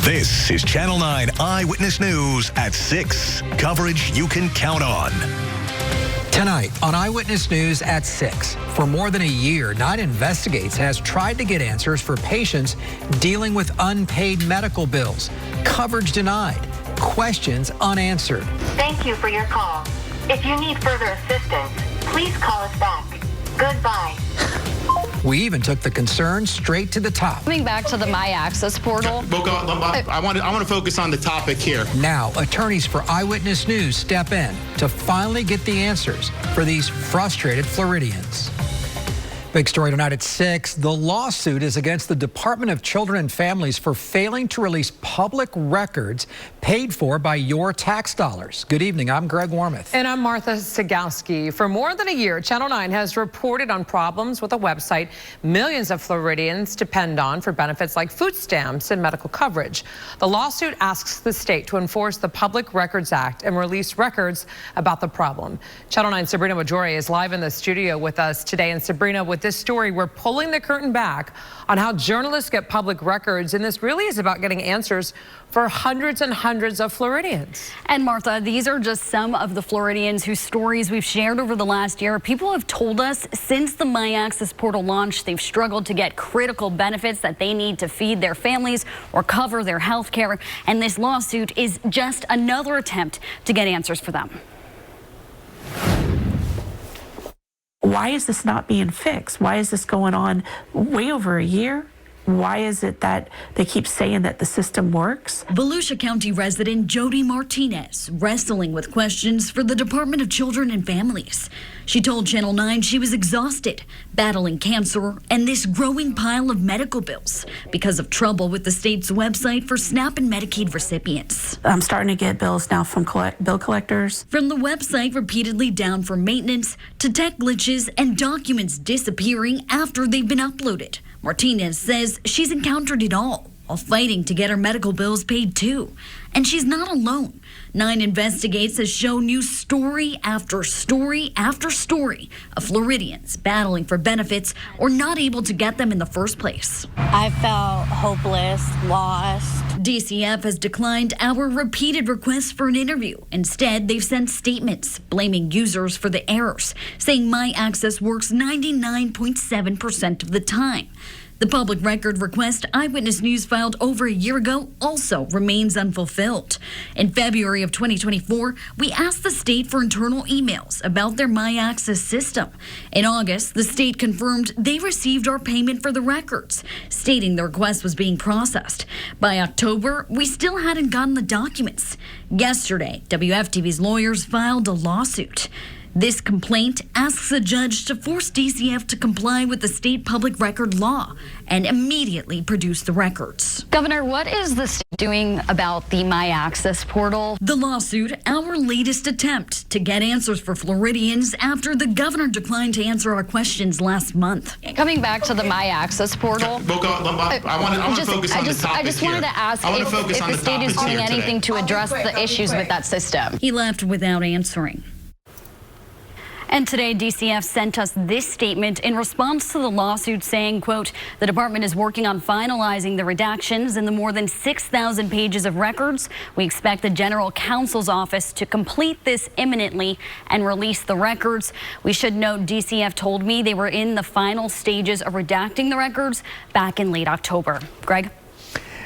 This is Channel 9 Eyewitness News at 6. Coverage you can count on. Tonight on Eyewitness News at 6. For more than a year, 9 Investigates has tried to get answers for patients dealing with unpaid medical bills. Coverage denied. Questions unanswered. Thank you for your call. If you need further assistance, please call us back. Goodbye. We even took the concern straight to the top. Coming back to the My Access portal. I want to focus on the topic here. Now, attorneys for Eyewitness News step in to finally get the answers for these frustrated Floridians. Big story tonight at 6. The lawsuit is against the Department of Children and Families for failing to release public records paid for by your tax dollars. Good evening. I'm Greg Warmoth. And I'm Martha Sagowski. For more than a year, Channel 9 has reported on problems with a website millions of Floridians depend on for benefits like food stamps and medical coverage. The lawsuit asks the state to enforce the Public Records Act and release records about the problem. Channel 9's Sabrina Majore is live in the studio with us today. And Sabrina, with this story, we're pulling the curtain back on how journalists get public records, and this really is about getting answers for hundreds and hundreds of Floridians. And Martha, these are just some of the Floridians whose stories we've shared over the last year. People have told us since the My Access portal launched, they've struggled to get critical benefits that they need to feed their families or cover their health care, and this lawsuit is just another attempt to get answers for them. Why is this not being fixed? Why is this going on way over a year? Why is it that they keep saying that the system works? Volusia County resident Jody Martinez wrestling with questions for the Department of Children and Families. She told Channel 9 she was exhausted, battling cancer and this growing pile of medical bills because of trouble with the state's website for SNAP and Medicaid recipients. I'm starting to get bills now from bill collectors. From the website repeatedly down for maintenance to tech glitches and documents disappearing after they've been uploaded. Martinez says she's encountered it all while fighting to get her medical bills paid too. And she's not alone. 9 Investigates has shown you story after story after story of Floridians battling for benefits or not able to get them in the first place. I felt hopeless, lost. DCF has declined our repeated requests for an interview. Instead, they've sent statements blaming users for the errors, saying My Access works 99.7% of the time. The public record request Eyewitness News filed over a year ago also remains unfulfilled. In February of 2024, we asked the state for internal emails about their My Access system. In August, the state confirmed they received our payment for the records, stating the request was being processed. By October, we still hadn't gotten the documents. Yesterday, WFTV's lawyers filed a lawsuit. This complaint asks a judge to force DCF to comply with the state public record law and immediately produce the records. Governor, what is the state doing about the My Access portal? The lawsuit, our latest attempt to get answers for Floridians after the governor declined to answer our questions last month. Coming back to the My Access portal. I want to focus on the topic I just wanted to ask if the state is doing anything to address the issues with that system. He left without answering. And today, DCF sent us this statement in response to the lawsuit saying, quote, the department is working on finalizing the redactions in the more than 6,000 pages of records. We expect the general counsel's office to complete this imminently and release the records. We should note DCF told me they were in the final stages of redacting the records back in late October. Greg?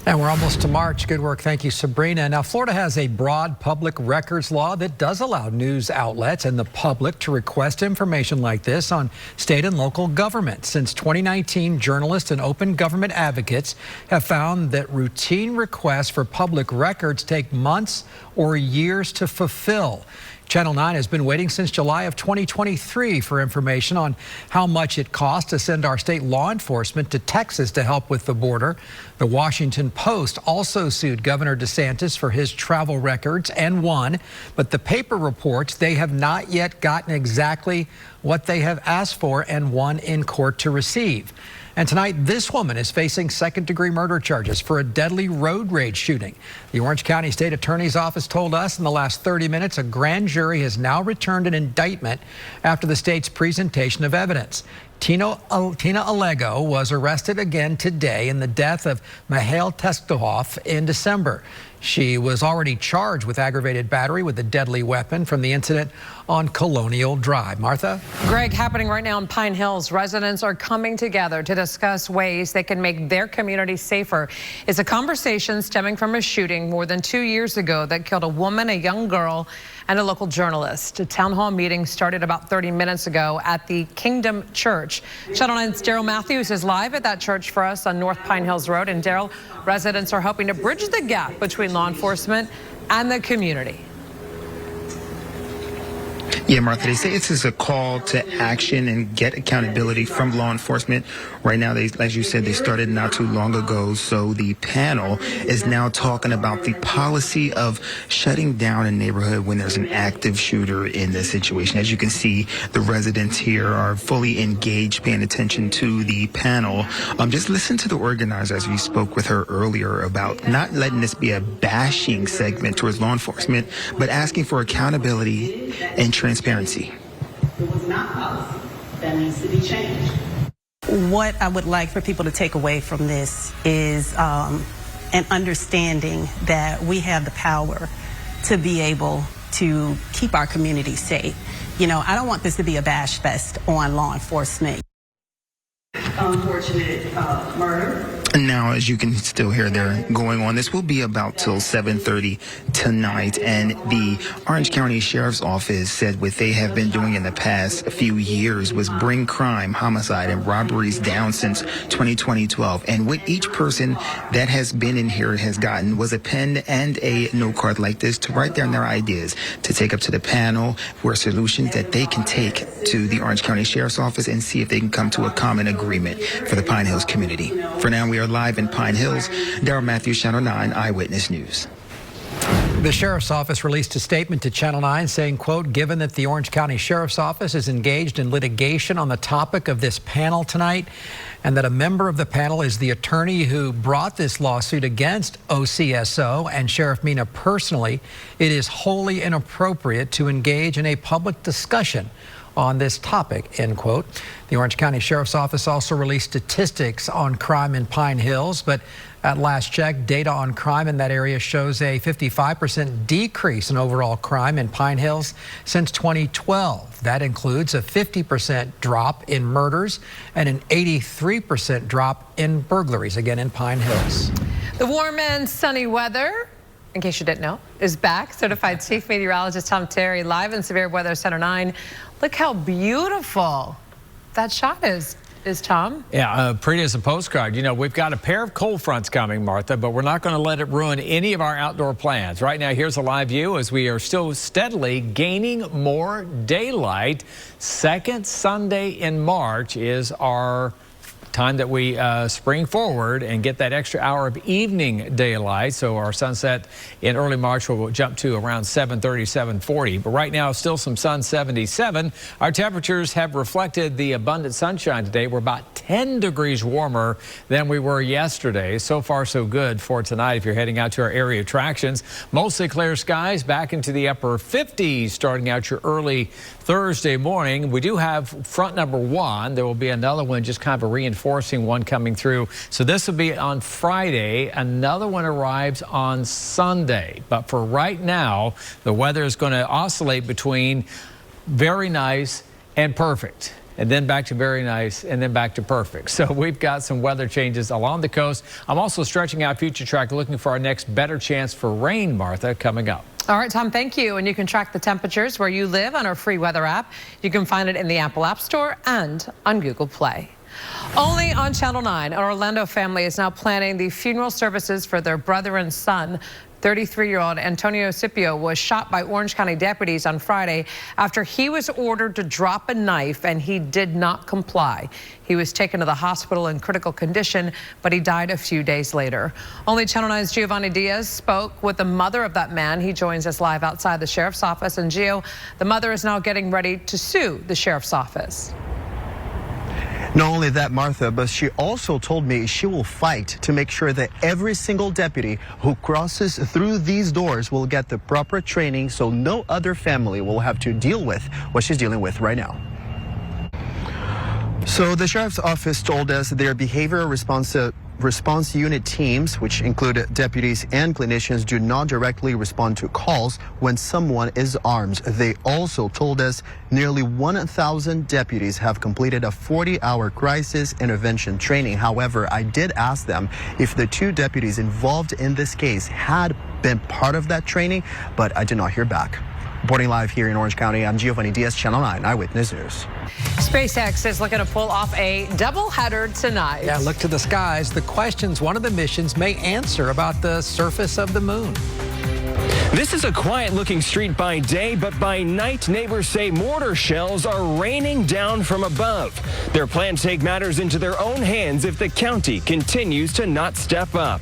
And we're almost to March. Good work. Thank you, Sabrina. Now, Florida has a broad public records law that does allow news outlets and the public to request information like this on state and local government. Since 2019, journalists and open government advocates have found that routine requests for public records take months or years to fulfill. Channel 9 has been waiting since July of 2023 for information on how much it costs to send our state law enforcement to Texas to help with the border. The Washington Post also sued Governor DeSantis for his travel records and won, but the paper reports they have not yet gotten exactly what they have asked for and won in court to receive. And tonight, this woman is facing second-degree murder charges for a deadly road rage shooting. The Orange County State Attorney's Office told us in the last 30 minutes a grand jury has now returned an indictment after the state's presentation of evidence. Tina Alego was arrested again today in the death of Mihail Testohoff in December. She was already charged with aggravated battery with a deadly weapon from the incident on Colonial Drive. Martha? Greg, happening right now in Pine Hills. Residents are coming together to discuss ways they can make their community safer. It's a conversation stemming from a shooting more than 2 years ago that killed a woman, a young girl, and a local journalist. A town hall meeting started about 30 minutes ago at the Kingdom Church. Channel 9's Daryl Matthews is live at that church for us on North Pine Hills Road. And Daryl, residents are hoping to bridge the gap between law enforcement and the community. Yeah, Martha, they say this is a call to action and get accountability from law enforcement. Right now, as you said, they started not too long ago. So the panel is now talking about the policy of shutting down a neighborhood when there's an active shooter in this situation. As you can see, the residents here are fully engaged, paying attention to the panel. Just listen to the organizer as we spoke with her earlier about not letting this be a bashing segment towards law enforcement, but asking for accountability and transparency. It was not policy. That needs to be changed. What I would like for people to take away from this is an understanding that we have the power to be able to keep our community safe. You know, I don't want this to be a bash fest on law enforcement. Unfortunate murder. Now, as you can still hear, they're going on. This will be about till 7:30 tonight. And the Orange County Sheriff's Office said what they have been doing in the past few years was bring crime, homicide, and robberies down since 2012. And what each person that has been in here has gotten was a pen and a note card like this to write down their ideas to take up to the panel for solutions that they can take to the Orange County Sheriff's Office and see if they can come to a common agreement for the Pine Hills community. For now, we are live in Pine Hills. Daryl Matthews, Channel 9 Eyewitness News. The Sheriff's Office released a statement to Channel 9 saying, quote, given that the Orange County Sheriff's Office is engaged in litigation on the topic of this panel tonight, and that a member of the panel is the attorney who brought this lawsuit against OCSO and Sheriff Mina personally, it is wholly inappropriate to engage in a public discussion on this topic, end quote. The Orange County Sheriff's Office also released statistics on crime in Pine Hills, but at last check, data on crime in that area shows a 55% decrease in overall crime in Pine Hills since 2012. That includes a 50% drop in murders and an 83% drop in burglaries, again in Pine Hills. The warm and sunny weather, in case you didn't know, is back. Certified Chief Meteorologist Tom Terry live in Severe Weather Center 9. Look how beautiful that shot is, Tom. Yeah, pretty as a postcard. You know, we've got a pair of cold fronts coming, Martha, but we're not going to let it ruin any of our outdoor plans. Right now, here's a live view as we are still steadily gaining more daylight. Second Sunday in March is our time that we spring forward and get that extra hour of evening daylight. So our sunset in early March will jump to around 7:30, 7:40. But right now, still some sun, 77. Our temperatures have reflected the abundant sunshine today. We're about 10 degrees warmer than we were yesterday. So far, so good for tonight if you're heading out to our area attractions. Mostly clear skies, back into the upper 50s starting out your early Thursday morning. We do have front number 1. There will be another one, just kind of a reinforcing one coming through. So this will be on Friday. Another one arrives on Sunday. But for right now, the weather is going to oscillate between very nice and perfect, and then back to very nice, and then back to perfect. So we've got some weather changes along the coast. I'm also stretching out future track, looking for our next better chance for rain, Martha, coming up. All right, Tom, thank you. And you can track the temperatures where you live on our free weather app. You can find it in the Apple App Store and on Google Play. Only on Channel 9, an Orlando family is now planning the funeral services for their brother and son. 33-year-old Antonio Scipio was shot by Orange County deputies on Friday after he was ordered to drop a knife and he did not comply. He was taken to the hospital in critical condition, but he died a few days later. Only Channel 9's Giovanni Diaz spoke with the mother of that man. He joins us live outside the sheriff's office. And Gio, the mother is now getting ready to sue the sheriff's office. Not only that, Martha, but she also told me she will fight to make sure that every single deputy who crosses through these doors will get the proper training so no other family will have to deal with what she's dealing with right now. So the sheriff's office told us their behavioral response unit teams, which include deputies and clinicians, do not directly respond to calls when someone is armed. They also told us nearly 1,000 deputies have completed a 40-hour crisis intervention training. However, I did ask them if the 2 deputies involved in this case had been part of that training, but I did not hear back. Reporting live here in Orange County, I'm Giovanni Diaz, Channel 9 Eyewitness News. SpaceX is looking to pull off a doubleheader tonight. Yeah, look to the skies. The questions one of the missions may answer about the surface of the moon. This is a quiet-looking street by day, but by night, neighbors say mortar shells are raining down from above. Their plan to take matters into their own hands if the county continues to not step up.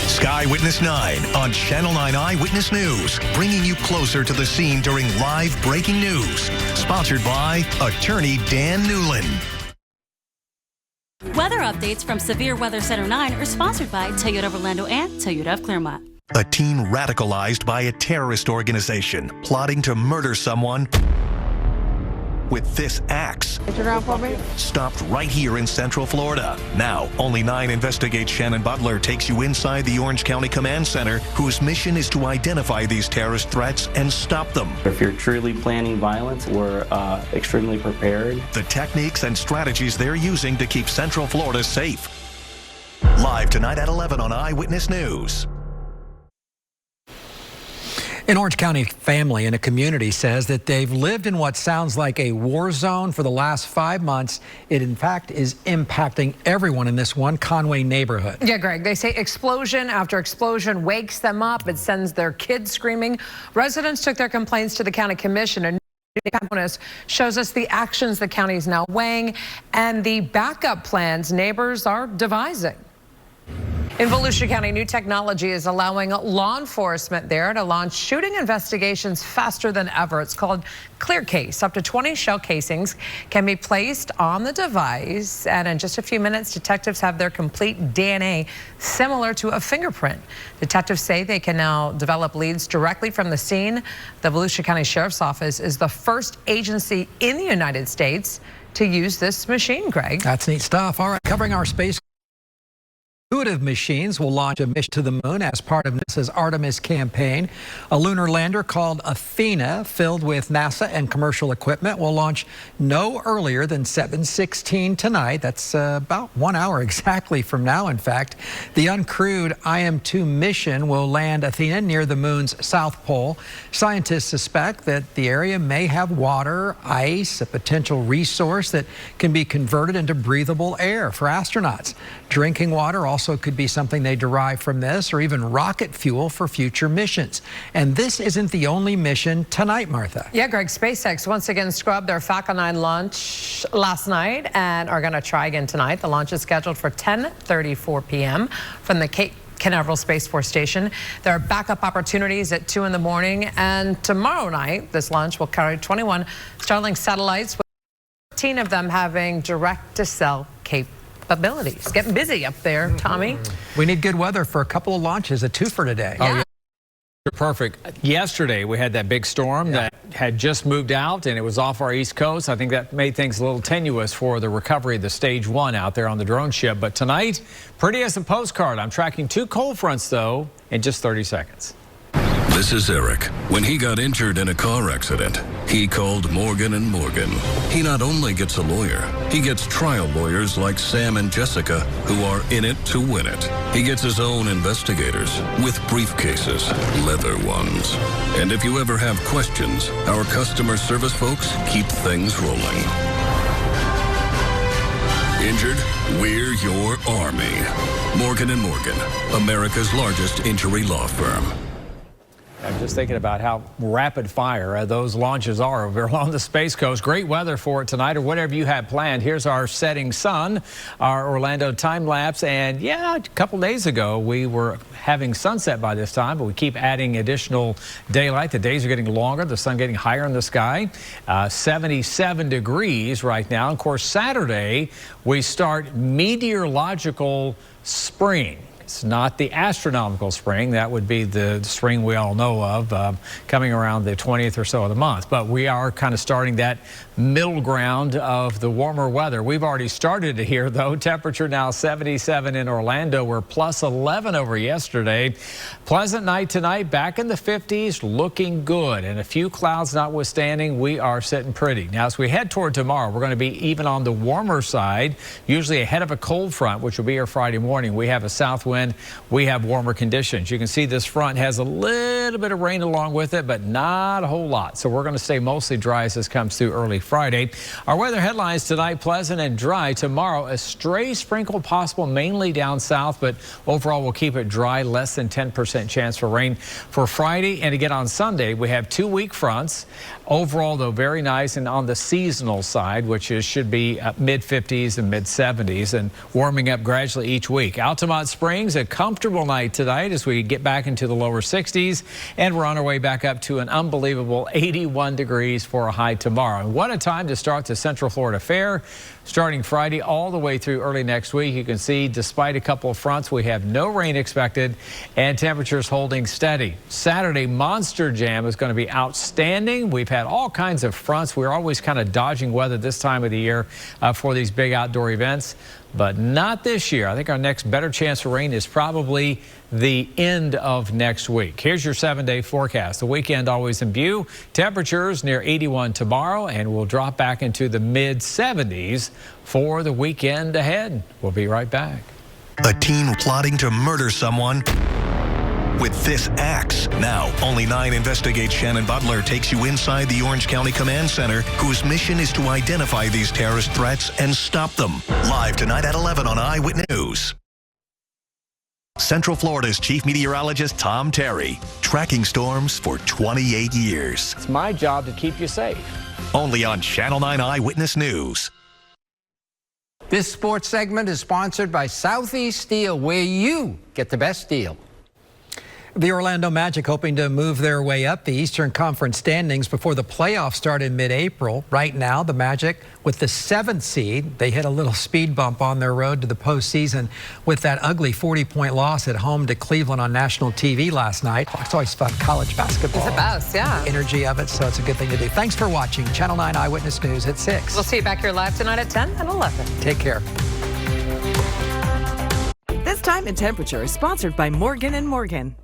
Sky Witness 9 on Channel 9 Eyewitness News, bringing you closer to the scene during live breaking news. Sponsored by Attorney Dan Newland. Weather updates from Severe Weather Center 9 are sponsored by Toyota of Orlando and Toyota of Claremont. A teen radicalized by a terrorist organization plotting to murder someone with this axe stopped right here in Central Florida. Now, Only 9 Investigates Shannon Butler takes you inside the Orange County Command Center, whose mission is to identify these terrorist threats and stop them. If you're truly planning violence, we're extremely prepared. The techniques and strategies they're using to keep Central Florida safe. Live tonight at 11 on Eyewitness News. An Orange County family in a community says that they've lived in what sounds like a war zone for the last 5 months. It, in fact, is impacting everyone in this one Conway neighborhood. Yeah, Greg, they say explosion after explosion wakes them up. It sends their kids screaming. Residents took their complaints to the county commissioner. Bonus shows us the actions the county is now weighing and the backup plans neighbors are devising. In Volusia County, new technology is allowing law enforcement there to launch shooting investigations faster than ever. It's called ClearCase. Up to 20 shell casings can be placed on the device, and in just a few minutes, detectives have their complete DNA similar to a fingerprint. Detectives say they can now develop leads directly from the scene. The Volusia County Sheriff's Office is the first agency in the United States to use this machine, Greg. That's neat stuff. All right, covering our space. Intuitive machines will launch a mission to the moon as part of NASA's Artemis campaign. A lunar lander called Athena, filled with NASA and commercial equipment, will launch no earlier than 7:16 tonight. That's about 1 hour exactly from now, in fact. The uncrewed IM-2 mission will land Athena near the moon's south pole. Scientists suspect that the area may have water, ice, a potential resource that can be converted into breathable air for astronauts. Drinking water also could be something they derive from this, or even rocket fuel for future missions. And this isn't the only mission tonight, Martha. Yeah, Greg, SpaceX once again scrubbed their Falcon 9 launch last night and are going to try again tonight. The launch is scheduled for 10:34 p.m. from the Cape Canaveral Space Force Station. There are backup opportunities at 2 in the morning, and tomorrow night this launch will carry 21 Starlink satellites, with 13 of them having direct-to-cell capabilities. Getting busy up there, Tommy. We need good weather for a couple of launches, a 2 for today. Yeah. Oh, yeah. Perfect. Yesterday, we had that big storm that had just moved out, and it was off our East Coast. I think that made things a little tenuous for the recovery of the Stage 1 out there on the drone ship. But tonight, pretty as a postcard. I'm tracking 2 cold fronts, though, in just 30 seconds. This is Eric. When he got injured in a car accident, he called Morgan & Morgan. He not only gets a lawyer, he gets trial lawyers like Sam and Jessica, who are in it to win it. He gets his own investigators with briefcases, leather ones. And if you ever have questions, our customer service folks keep things rolling. Injured? We're your army. Morgan & Morgan, America's largest injury law firm. I'm just thinking about how rapid fire those launches are over along the Space Coast. Great weather for it tonight, or whatever you have planned. Here's our setting sun, our Orlando time lapse. And yeah, a couple days ago, we were having sunset by this time, but we keep adding additional daylight. The days are getting longer, the sun getting higher in the sky. 77 degrees right now. Of course, Saturday, we start meteorological spring. It's not the astronomical spring. That would be the spring we all know of, coming around the 20th or so of the month. But we are kind of starting that middle ground of the warmer weather. We've already started it here, though. Temperature now 77 in Orlando. We're plus 11 over yesterday. Pleasant night tonight, back in the 50s, looking good. And a few clouds notwithstanding, we are sitting pretty. Now, as we head toward tomorrow, we're going to be even on the warmer side, usually ahead of a cold front, which will be here Friday morning. We have a south wind. We have warmer conditions. You can see this front has a little bit of rain along with it, but not a whole lot. So we're going to stay mostly dry as this comes through early Friday. Our weather headlines tonight, pleasant and dry. Tomorrow, a stray sprinkle possible mainly down south, but overall we'll keep it dry, less than 10% chance for rain for Friday. And again on Sunday, we have 2 weak fronts. Overall, though, very nice and on the seasonal side, which should be mid 50s and mid 70s and warming up gradually each week. Altamont Springs, a comfortable night tonight as we get back into the lower 60s, and we're on our way back up to an unbelievable 81 degrees for a high tomorrow. And what a time to start the Central Florida Fair, starting Friday all the way through early next week. You can see despite a couple of fronts, we have no rain expected and temperatures holding steady. Saturday, Monster Jam is going to be outstanding. We've had all kinds of fronts. We're always kind of dodging weather this time of the year for these big outdoor events, but not this year. I think our next better chance for rain is probably the end of next week. Here's your 7-day forecast. The weekend always in view. Temperatures near 81 tomorrow, and we'll drop back into the mid 70s for the weekend ahead. We'll be right back. A teen plotting to murder someone with this axe. Now, Only 9 investigates Shannon Butler takes you inside the Orange County Command Center, whose mission is to identify these terrorist threats and stop them. Live tonight at 11 on Eyewitness News. Central Florida's chief meteorologist, Tom Terry, tracking storms for 28 years. It's my job to keep you safe. Only on Channel 9 Eyewitness News. This sports segment is sponsored by Southeast Steel, where you get the best deal. The Orlando Magic hoping to move their way up the Eastern Conference standings before the playoffs start in mid-April. Right now, the Magic with the 7th seed. They hit a little speed bump on their road to the postseason with that ugly 40-point loss at home to Cleveland on national TV last night. It's always fun, college basketball. It's the best, yeah. The energy of it, so it's a good thing to do. Thanks for watching Channel 9 Eyewitness News at 6. We'll see you back here live tonight at 10 and 11. Take care. This Time and Temperature is sponsored by Morgan & Morgan.